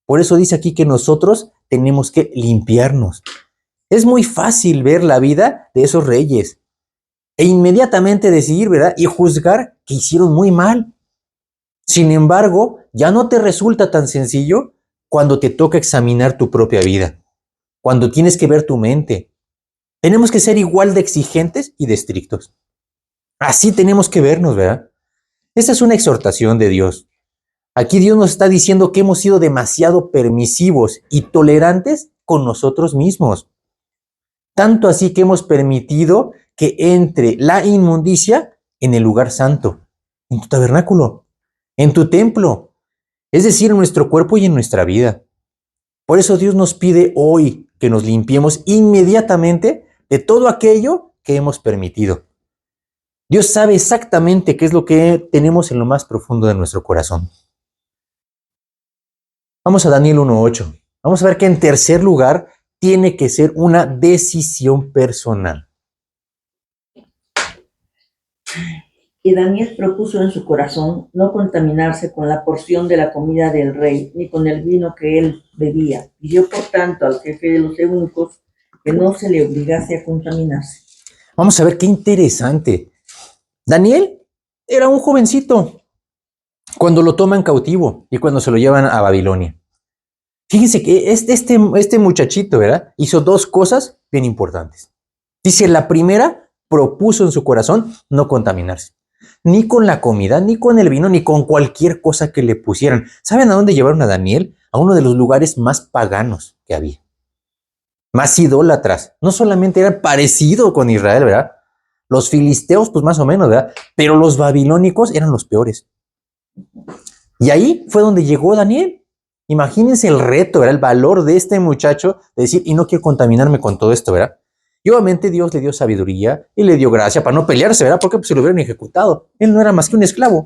Por eso dice aquí que nosotros tenemos que limpiarnos. Es muy fácil ver la vida de esos reyes e inmediatamente decidir, ¿verdad? Y juzgar que hicieron muy mal. Sin embargo, ya no te resulta tan sencillo cuando te toca examinar tu propia vida, cuando tienes que ver tu mente. Tenemos que ser igual de exigentes y de estrictos. Así tenemos que vernos, ¿verdad? Esta es una exhortación de Dios. Aquí Dios nos está diciendo que hemos sido demasiado permisivos y tolerantes con nosotros mismos. Tanto así que hemos permitido que entre la inmundicia en el lugar santo, en tu tabernáculo, en tu templo, es decir, en nuestro cuerpo y en nuestra vida. Por eso Dios nos pide hoy que nos limpiemos inmediatamente de todo aquello que hemos permitido. Dios sabe exactamente qué es lo que tenemos en lo más profundo de nuestro corazón. Vamos a Daniel 1:8. Vamos a ver que en tercer lugar tiene que ser una decisión personal. Y Daniel propuso en su corazón no contaminarse con la porción de la comida del rey, ni con el vino que él bebía. Pidió, por tanto, al jefe de los eunucos que no se le obligase a contaminarse. Vamos a ver qué interesante. Daniel era un jovencito cuando lo toman cautivo y cuando se lo llevan a Babilonia. Fíjense que este muchachito, ¿verdad? Hizo dos cosas bien importantes. Dice, la primera, propuso en su corazón no contaminarse. Ni con la comida, ni con el vino, ni con cualquier cosa que le pusieran. ¿Saben a dónde llevaron a Daniel? A uno de los lugares más paganos que había. Más idólatras. No solamente eran parecidos con Israel, ¿verdad? Los filisteos, pues más o menos, ¿verdad? Pero los babilónicos eran los peores. Y ahí fue donde llegó Daniel. Imagínense el reto, ¿verdad? El valor de este muchacho de decir, y no quiero contaminarme con todo esto, ¿verdad? Y obviamente Dios le dio sabiduría y le dio gracia para no pelearse, ¿verdad? Porque pues, se lo hubieran ejecutado. Él no era más que un esclavo.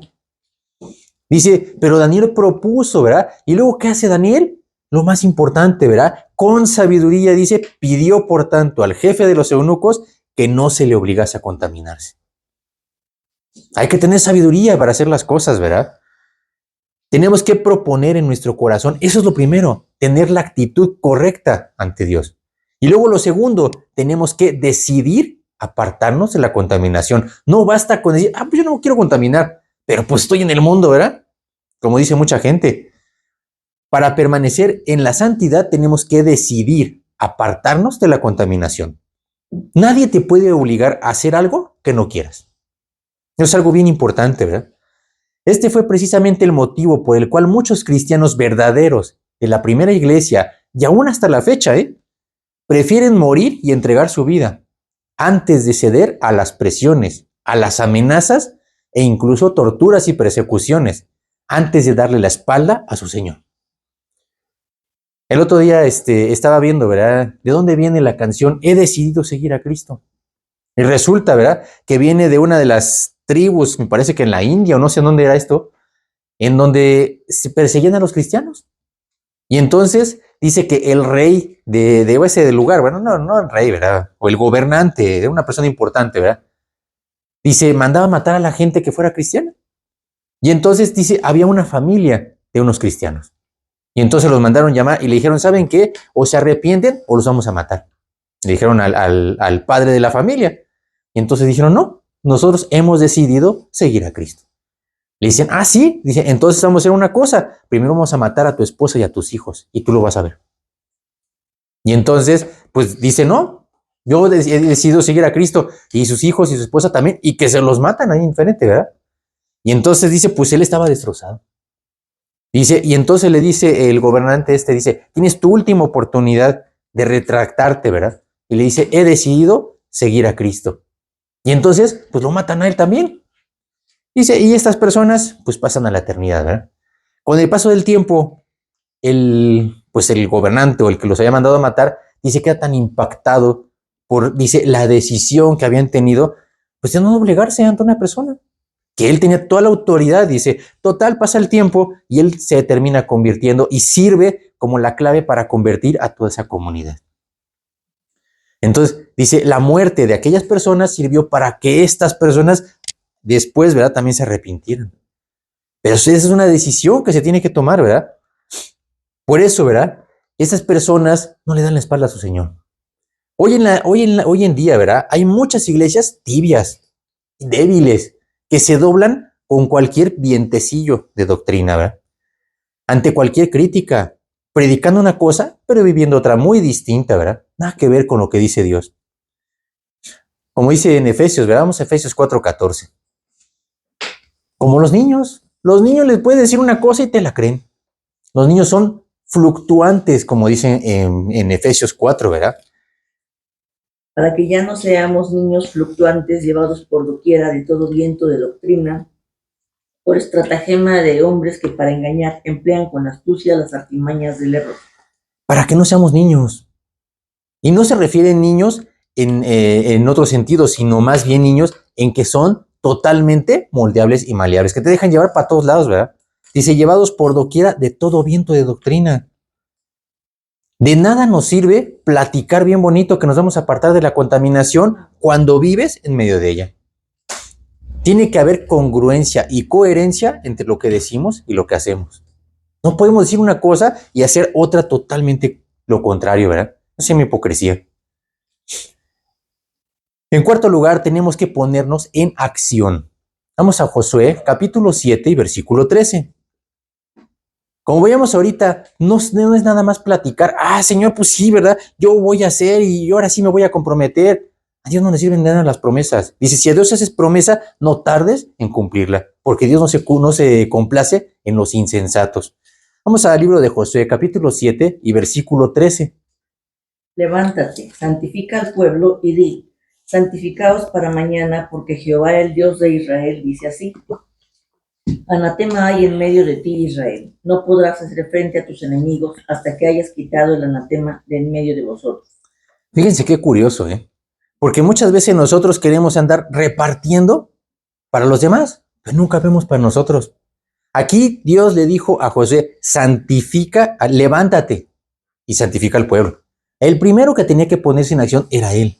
Dice, pero Daniel propuso, ¿verdad? Y luego, ¿qué hace Daniel? Lo más importante, ¿verdad? Con sabiduría, dice, pidió por tanto al jefe de los eunucos que no se le obligase a contaminarse. Hay que tener sabiduría para hacer las cosas, ¿verdad? Tenemos que proponer en nuestro corazón, eso es lo primero, tener la actitud correcta ante Dios. Y luego lo segundo, tenemos que decidir apartarnos de la contaminación. No basta con decir, pues yo no quiero contaminar, pero pues estoy en el mundo, ¿verdad? Como dice mucha gente. Para permanecer en la santidad tenemos que decidir apartarnos de la contaminación. Nadie te puede obligar a hacer algo que no quieras. Eso es algo bien importante, ¿verdad? Este fue precisamente el motivo por el cual muchos cristianos verdaderos de la primera iglesia, y aún hasta la fecha, prefieren morir y entregar su vida antes de ceder a las presiones, a las amenazas e incluso torturas y persecuciones, antes de darle la espalda a su Señor. El otro día estaba viendo, ¿verdad? ¿De dónde viene la canción He decidido seguir a Cristo? Y resulta, ¿verdad? Que viene de una de las tribus, me parece que en la India o no sé en dónde era esto, en donde se perseguían a los cristianos. Y entonces dice que el rey de ese lugar, bueno, no el rey, ¿verdad? O el gobernante, de una persona importante, ¿verdad? Dice, mandaba a matar a la gente que fuera cristiana. Y entonces dice, había una familia de unos cristianos. Y entonces los mandaron llamar y le dijeron, ¿saben qué? O se arrepienten o los vamos a matar. Le dijeron al padre de la familia. Y entonces dijeron, no, nosotros hemos decidido seguir a Cristo. Le dicen, sí, dice, entonces vamos a hacer una cosa. Primero vamos a matar a tu esposa y a tus hijos y tú lo vas a ver. Y entonces, pues dice, no, Yo he decidido seguir a Cristo y sus hijos y su esposa también, y que se los matan ahí enfrente, ¿verdad? Y entonces dice, pues él estaba destrozado. Dice, y entonces le dice el gobernante dice, tienes tu última oportunidad de retractarte, ¿verdad? Y le dice, he decidido seguir a Cristo. Y entonces, pues lo matan a él también. Dice, y estas personas, pues pasan a la eternidad, ¿verdad? Con el paso del tiempo, pues el gobernante o el que los haya mandado a matar, dice, queda tan impactado por, dice, la decisión que habían tenido, pues de no doblegarse ante una persona, que él tenía toda la autoridad. Dice, total, pasa el tiempo y él se termina convirtiendo y sirve como la clave para convertir a toda esa comunidad. Entonces, dice, la muerte de aquellas personas sirvió para que estas personas después, ¿verdad?, también se arrepintieran. Pero esa es una decisión que se tiene que tomar, ¿verdad? Por eso, ¿verdad?, esas personas no le dan la espalda a su Señor. Hoy en día, ¿verdad?, hay muchas iglesias tibias, débiles, que se doblan con cualquier vientecillo de doctrina, ¿verdad?, ante cualquier crítica, predicando una cosa, pero viviendo otra muy distinta, ¿verdad? Nada que ver con lo que dice Dios. Como dice en Efesios, ¿verdad? Vamos a Efesios 4:14. Como los niños les puedes decir una cosa y te la creen. Los niños son fluctuantes, como dicen en Efesios 4, ¿verdad? Para que ya no seamos niños fluctuantes llevados por doquiera de todo viento de doctrina, por estratagema de hombres que para engañar emplean con astucia las artimañas del error. Para que no seamos niños. Y no se refieren niños en otro sentido, sino más bien niños en que son totalmente moldeables y maleables, que te dejan llevar para todos lados, ¿verdad? Dice, llevados por doquiera de todo viento de doctrina. De nada nos sirve platicar bien bonito que nos vamos a apartar de la contaminación cuando vives en medio de ella. Tiene que haber congruencia y coherencia entre lo que decimos y lo que hacemos. No podemos decir una cosa y hacer otra totalmente lo contrario, ¿verdad? No sea mi hipocresía. En cuarto lugar, tenemos que ponernos en acción. Vamos a Josué, capítulo 7 y versículo 13. Como veíamos ahorita, no es nada más platicar. Señor, pues sí, ¿verdad? Yo voy a hacer y ahora sí me voy a comprometer. A Dios no le sirven de nada las promesas. Dice, si a Dios haces promesa, no tardes en cumplirla, porque Dios no se complace en los insensatos. Vamos al libro de Josué, capítulo 7 y versículo 13. Levántate, santifica al pueblo y di, santificaos para mañana, porque Jehová el Dios de Israel dice así: anatema hay en medio de ti, Israel. No podrás hacer frente a tus enemigos hasta que hayas quitado el anatema de en medio de vosotros. Fíjense qué curioso, porque muchas veces nosotros queremos andar repartiendo para los demás, pero nunca vemos para nosotros. Aquí Dios le dijo a Josué, levántate y santifica al pueblo. El primero que tenía que ponerse en acción era él.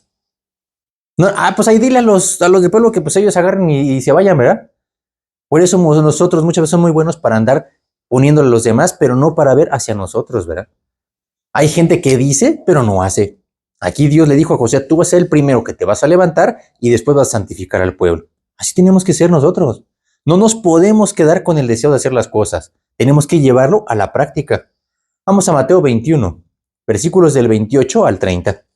No, pues ahí dile a los del pueblo que pues ellos agarren y se vayan, ¿verdad? Por eso nosotros muchas veces somos muy buenos para andar poniéndole a los demás, pero no para ver hacia nosotros, ¿verdad? Hay gente que dice, pero no hace. Aquí Dios le dijo a Josué, tú vas a ser el primero que te vas a levantar y después vas a santificar al pueblo. Así tenemos que ser nosotros. No nos podemos quedar con el deseo de hacer las cosas. Tenemos que llevarlo a la práctica. Vamos a Mateo 21, versículos del 28 al 30.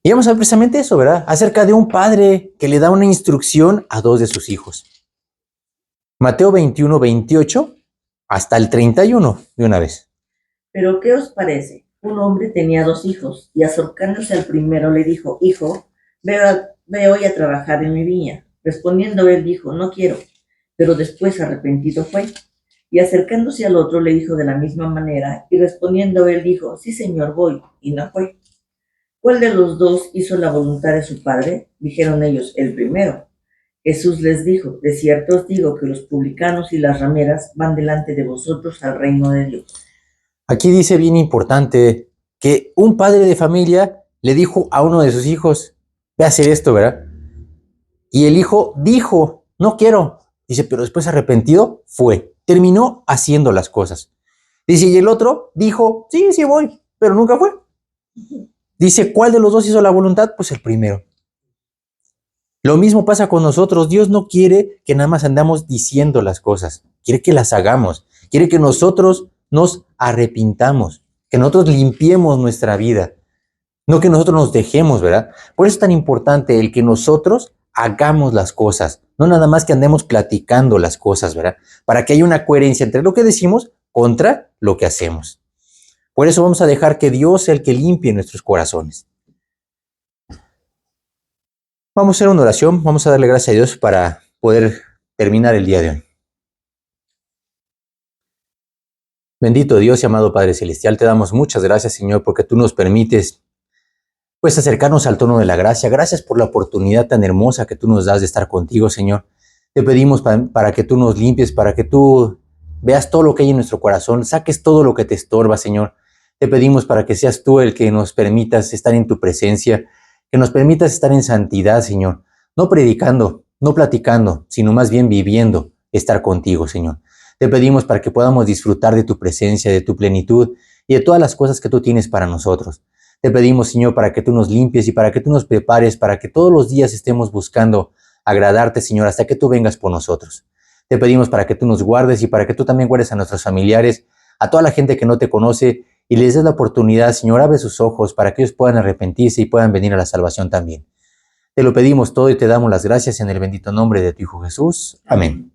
Y vamos a ver precisamente eso, ¿verdad? Acerca de un padre que le da una instrucción a dos de sus hijos. Mateo 21, 28 hasta el 31, de una vez. Pero ¿qué os parece? Un hombre tenía 2 hijos, y acercándose al primero le dijo: hijo, ve hoy a trabajar en mi viña. Respondiendo él dijo: no quiero. Pero después arrepentido fue. Y acercándose al otro le dijo de la misma manera, y respondiendo él dijo: sí, señor, voy. Y no fue. ¿Cuál de los dos hizo la voluntad de su padre? Dijeron ellos: el primero. Jesús les dijo: de cierto os digo que los publicanos y las rameras van delante de vosotros al reino de Dios. Aquí dice bien importante que un padre de familia le dijo a uno de sus hijos, ve a hacer esto, ¿verdad? Y el hijo dijo, no quiero. Dice, pero después arrepentido fue. Terminó haciendo las cosas. Dice, y el otro dijo, sí voy, pero nunca fue. Dice, ¿cuál de los dos hizo la voluntad? Pues el primero. Lo mismo pasa con nosotros. Dios no quiere que nada más andamos diciendo las cosas. Quiere que las hagamos. Quiere que nosotros nos arrepintamos, que nosotros limpiemos nuestra vida. No que nosotros nos dejemos, ¿verdad? Por eso es tan importante el que nosotros hagamos las cosas, no nada más que andemos platicando las cosas, ¿verdad? Para que haya una coherencia entre lo que decimos contra lo que hacemos. Por eso vamos a dejar que Dios sea el que limpie nuestros corazones. Vamos a hacer una oración, vamos a darle gracias a Dios para poder terminar el día de hoy. Bendito Dios y amado Padre Celestial, te damos muchas gracias, Señor, porque tú nos permites pues acercarnos al trono de la gracia. Gracias por la oportunidad tan hermosa que tú nos das de estar contigo, Señor. Te pedimos para que tú nos limpies, para que tú veas todo lo que hay en nuestro corazón, saques todo lo que te estorba, Señor. Te pedimos para que seas tú el que nos permitas estar en tu presencia, que nos permitas estar en santidad, Señor. No predicando, no platicando, sino más bien viviendo estar contigo, Señor. Te pedimos para que podamos disfrutar de tu presencia, de tu plenitud y de todas las cosas que tú tienes para nosotros. Te pedimos, Señor, para que tú nos limpies y para que tú nos prepares, para que todos los días estemos buscando agradarte, Señor, hasta que tú vengas por nosotros. Te pedimos para que tú nos guardes y para que tú también guardes a nuestros familiares, a toda la gente que no te conoce y les des la oportunidad, Señor, abre sus ojos para que ellos puedan arrepentirse y puedan venir a la salvación también. Te lo pedimos todo y te damos las gracias en el bendito nombre de tu Hijo Jesús. Amén.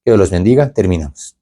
Que Dios los bendiga. Terminamos.